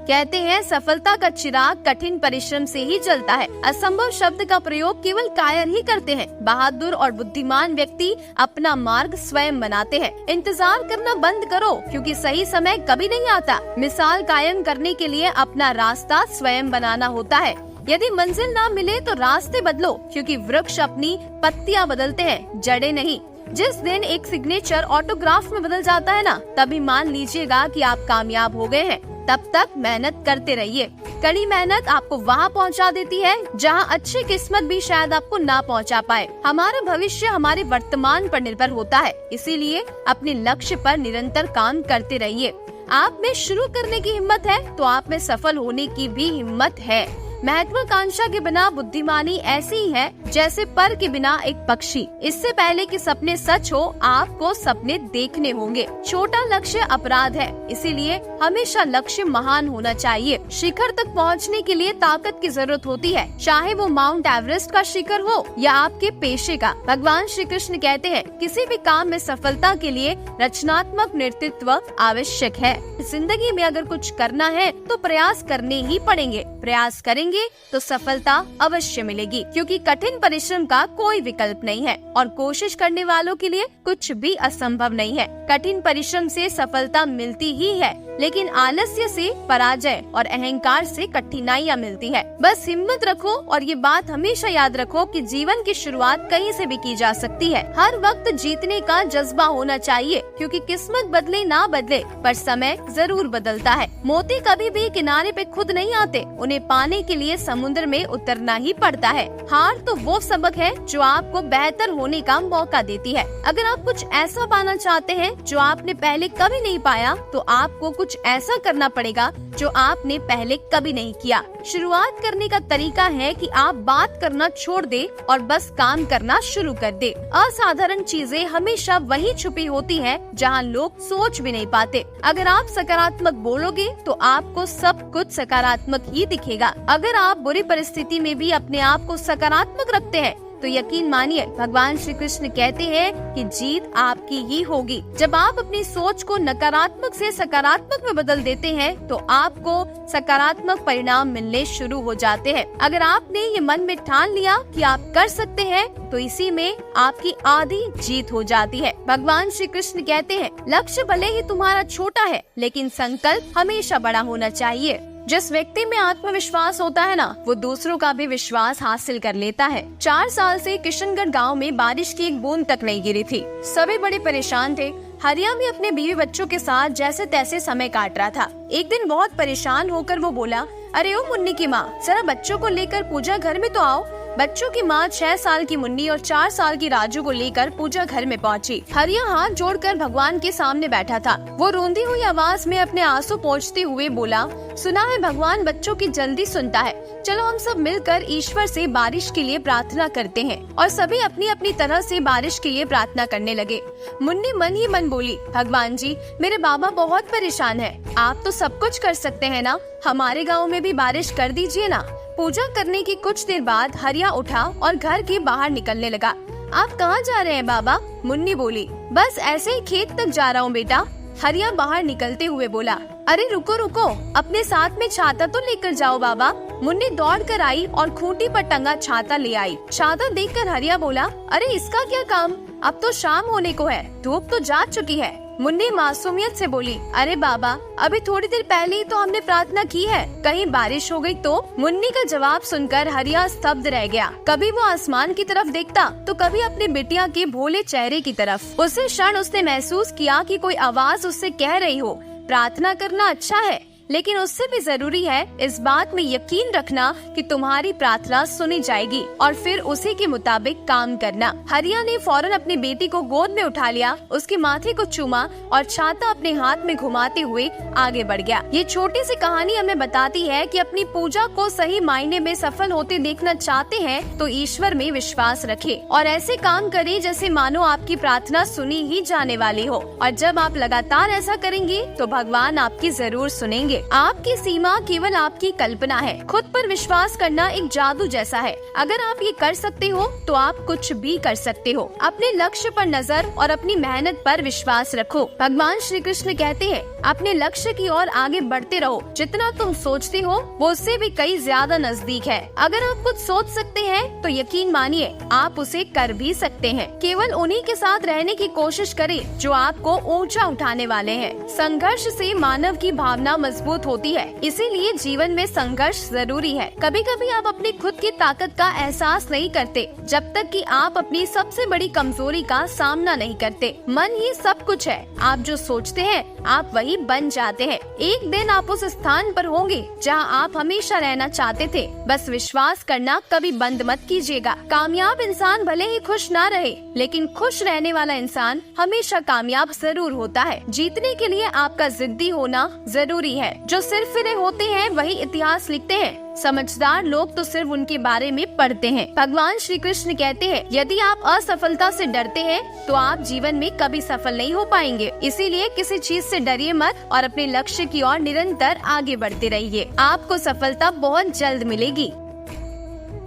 कहते हैं सफलता का चिराग कठिन परिश्रम से ही जलता है। असंभव शब्द का प्रयोग केवल कायर ही करते हैं। बहादुर और बुद्धिमान व्यक्ति अपना मार्ग स्वयं बनाते हैं। इंतजार करना बंद करो, क्योंकि सही समय कभी नहीं आता। मिसाल कायम करने के लिए अपना रास्ता स्वयं बनाना होता है। यदि मंजिल ना मिले तो रास्ते बदलो, क्योंकि वृक्ष अपनी पत्तियां बदलते हैं, जड़ें नहीं। जिस दिन एक सिग्नेचर ऑटोग्राफ में बदल जाता है ना, तभी मान लीजिएगा कि आप कामयाब हो गए हैं। तब तक मेहनत करते रहिए। कड़ी मेहनत आपको वहाँ पहुँचा देती है जहाँ अच्छी किस्मत भी शायद आपको ना पहुँचा पाए। हमारा भविष्य हमारे वर्तमान पर निर्भर होता है, इसीलिए अपने लक्ष्य पर निरंतर काम करते रहिए। आप में शुरू करने की हिम्मत है तो आप में सफल होने की भी हिम्मत है। महत्वाकांक्षा के बिना बुद्धिमानी ऐसी ही है जैसे पर के बिना एक पक्षी। इससे पहले कि सपने सच हो, आपको सपने देखने होंगे। छोटा लक्ष्य अपराध है, इसीलिए हमेशा लक्ष्य महान होना चाहिए। शिखर तक पहुंचने के लिए ताकत की जरूरत होती है, चाहे वो माउंट एवरेस्ट का शिखर हो या आपके पेशे का। भगवान श्री कृष्ण कहते हैं, किसी भी काम में सफलता के लिए रचनात्मक नेतृत्व आवश्यक है। जिंदगी में अगर कुछ करना है तो प्रयास करने ही पड़ेंगे। प्रयास करेंगे तो सफलता अवश्य मिलेगी, क्योंकि कठिन परिश्रम का कोई विकल्प नहीं है और कोशिश करने वालों के लिए कुछ भी असंभव नहीं है। कठिन परिश्रम से सफलता मिलती ही है, लेकिन आलस्य से पराजय और अहंकार से कठिनाइयाँ मिलती है। बस हिम्मत रखो और ये बात हमेशा याद रखो कि जीवन की शुरुआत कहीं से भी की जा सकती है। हर वक्त जीतने का जज्बा होना चाहिए, क्योंकि किस्मत बदले ना बदले पर समय जरूर बदलता है। मोती कभी भी किनारे पे खुद नहीं आते, उन्हें पाने के लिए समुद्र में उतरना ही पड़ता है। हार तो वो सबक है जो आपको बेहतर होने का मौका देती है। अगर आप कुछ ऐसा पाना चाहते हैं जो आपने पहले कभी नहीं पाया, तो आपको कुछ ऐसा करना पड़ेगा जो आपने पहले कभी नहीं किया। शुरुआत करने का तरीका है कि आप बात करना छोड़ दे और बस काम करना शुरू कर दे। असाधारण चीजें हमेशा वही छुपी होती है जहां लोग सोच भी नहीं पाते। अगर आप सकारात्मक बोलोगे तो आपको सब कुछ सकारात्मक ही दिखेगा। अगर आप बुरी परिस्थिति में भी अपने आप को सकारात्मक रखते हैं तो यकीन मानिए, भगवान श्री कृष्ण कहते हैं कि जीत आपकी ही होगी। जब आप अपनी सोच को नकारात्मक से सकारात्मक में बदल देते हैं तो आपको सकारात्मक परिणाम मिलने शुरू हो जाते हैं। अगर आपने ये मन में ठान लिया कि आप कर सकते हैं, तो इसी में आपकी आधी जीत हो जाती है। भगवान श्री कृष्ण कहते हैं, लक्ष्य भले ही तुम्हारा छोटा है, लेकिन संकल्प हमेशा बड़ा होना चाहिए। जिस व्यक्ति में आत्मविश्वास होता है ना, वो दूसरों का भी विश्वास हासिल कर लेता है। 4 साल से किशनगढ़ गांव में बारिश की एक बूंद तक नहीं गिरी थी। सभी बड़े परेशान थे। हरिया भी अपने बीवी बच्चों के साथ जैसे तैसे समय काट रहा था। एक दिन बहुत परेशान होकर वो बोला, अरे ओ मुन्नी की माँ, जरा बच्चों को लेकर पूजा घर में तो आओ। बच्चों की माँ 6 साल की मुन्नी और 4 साल की राजू को लेकर पूजा घर में पहुँची। हरिया हाथ जोड़कर भगवान के सामने बैठा था। वो रोंदी हुई आवाज में अपने आंसू पोंछते हुए बोला, सुना है भगवान बच्चों की जल्दी सुनता है। चलो हम सब मिलकर ईश्वर से बारिश के लिए प्रार्थना करते हैं। और सभी अपनी अपनी तरह से बारिश के लिए प्रार्थना करने लगे। मुन्नी मन ही मन बोली, भगवान जी, मेरे बाबा बहुत परेशान है। आप तो सब कुछ कर सकते हैं ना, हमारे गाँव में भी बारिश कर दीजिए ना। पूजा करने की कुछ देर बाद हरिया उठा और घर के बाहर निकलने लगा। आप कहाँ जा रहे हैं बाबा? मुन्नी बोली, बस ऐसे ही खेत तक जा रहा हूँ बेटा। हरिया बाहर निकलते हुए बोला, अरे रुको रुको, अपने साथ में छाता तो लेकर जाओ बाबा। मुन्नी दौड़ कर आई और खूंटी पर टंगा छाता ले आई। छाता देखकर हरिया बोला, अरे इसका क्या काम, अब तो शाम होने को है, धूप तो जा चुकी है। मुन्नी मासूमियत से बोली, अरे बाबा, अभी थोड़ी देर पहले ही तो हमने प्रार्थना की है, कहीं बारिश हो गई तो? मुन्नी का जवाब सुनकर हरिया स्तब्ध रह गया। कभी वो आसमान की तरफ देखता तो कभी अपनी बिटिया के भोले चेहरे की तरफ। उसी क्षण उसने महसूस किया कि कोई आवाज उससे कह रही हो, प्रार्थना करना अच्छा है, लेकिन उससे भी जरूरी है इस बात में यकीन रखना कि तुम्हारी प्रार्थना सुनी जाएगी और फिर उसी के मुताबिक काम करना। हरिया ने फौरन अपनी बेटी को गोद में उठा लिया, उसके माथे को चूमा और छाता अपने हाथ में घुमाते हुए आगे बढ़ गया। ये छोटी सी कहानी हमें बताती है कि अपनी पूजा को सही मायने में सफल होते देखना चाहते हैं तो ईश्वर में विश्वास रखें और ऐसे काम करें जैसे मानो आपकी प्रार्थना सुनी ही जाने वाली हो। और जब आप लगातार ऐसा करेंगे तो भगवान आपकी जरूर सुनेंगे। पाएंगे। आपकी सीमा केवल आपकी कल्पना है। खुद पर विश्वास करना एक जादू जैसा है। अगर आप ये कर सकते हो तो आप कुछ भी कर सकते हो। अपने लक्ष्य पर नजर और अपनी मेहनत पर विश्वास रखो। भगवान श्री कृष्ण कहते हैं, अपने लक्ष्य की ओर आगे बढ़ते रहो। जितना तुम सोचते हो वो उससे भी कई ज्यादा नजदीक है। अगर आप कुछ सोच सकते हैं तो यकीन मानिए आप उसे कर भी सकते हैं। केवल उन्हीं के साथ रहने की कोशिश करें जो आपको ऊंचा उठाने वाले हैं। संघर्ष से मानव की भावना मजबूत होती है, इसीलिए जीवन में संघर्ष जरूरी है। कभी कभी आप अपनी खुद की ताकत का एहसास नहीं करते जब तक कि आप अपनी सबसे बड़ी कमजोरी का सामना नहीं करते। मन ही सब कुछ है। आप जो सोचते हैं आप वही बन जाते हैं। एक दिन आप उस स्थान पर होंगे जहां आप हमेशा रहना चाहते थे। बस विश्वास करना कभी बंद मत कीजिएगा। कामयाब इंसान भले ही खुश ना रहे, लेकिन खुश रहने वाला इंसान हमेशा कामयाब जरूर होता है। जीतने के लिए आपका जिद्दी होना जरूरी है। जो सिर्फ फिरे होते हैं वही इतिहास लिखते हैं। समझदार लोग तो सिर्फ उनके बारे में पढ़ते हैं। भगवान श्री कृष्ण कहते हैं, यदि आप असफलता से डरते हैं तो आप जीवन में कभी सफल नहीं हो पाएंगे। इसीलिए किसी चीज से डरिए मत और अपने लक्ष्य की ओर निरंतर आगे बढ़ते रहिए। आपको सफलता बहुत जल्द मिलेगी।